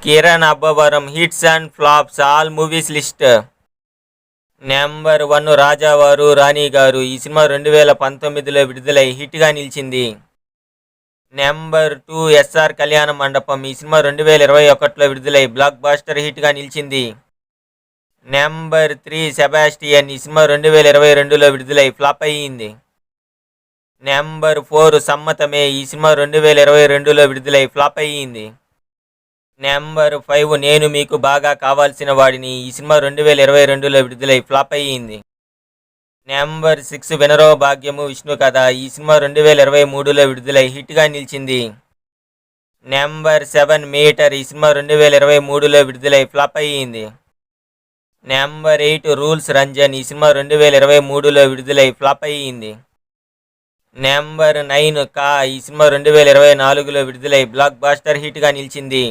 Kiran Abbavaram hits and flops all movies list. Number 1 రాజావారు రాణిగారు. ఈ సినిమా 2019లో విడుదలై హిట్గా నిలిచింది. నెంబర్ 2 ఎస్ఆర్ కళ్యాణ మండపం. ఈ సినిమా 2021లో విడుదలై బ్లాక్ బాస్టర్ హిట్గా నిలిచింది. Number 3 Sebastian. ఈ సినిమా 2022లో విడుదలై ఫ్లాప్ అయ్యింది. నెంబర్ 4 సమ్మతమే. ఈ సినిమా 2022లో విడుదలై ఫ్లాప్ అయ్యింది. నెంబర్ 5 నేను మీకు బాగా కావాల్సిన వాడిని. ఈ సినిమా 2022లో విడుదలై ఫ్లాప్ అయ్యింది. నెంబర్ 6 వినరో భాగ్యము విష్ణు కథ. ఈ సినిమా 2023లో విడుదలై హిట్గా నిలిచింది. Number 7 Meter. ఈ సినిమా 2023లో విడుదలై ఫ్లాప్ అయ్యింది. Number 8 Rules Ranjan. ఈ సినిమా 2023లో విడుదలై ఫ్లాప్ అయ్యింది. నెంబర్ 9 కా. ఈ సినిమా 2024లో విడుదలై బ్లాక్ బాస్టర్ హిట్గా నిలిచింది.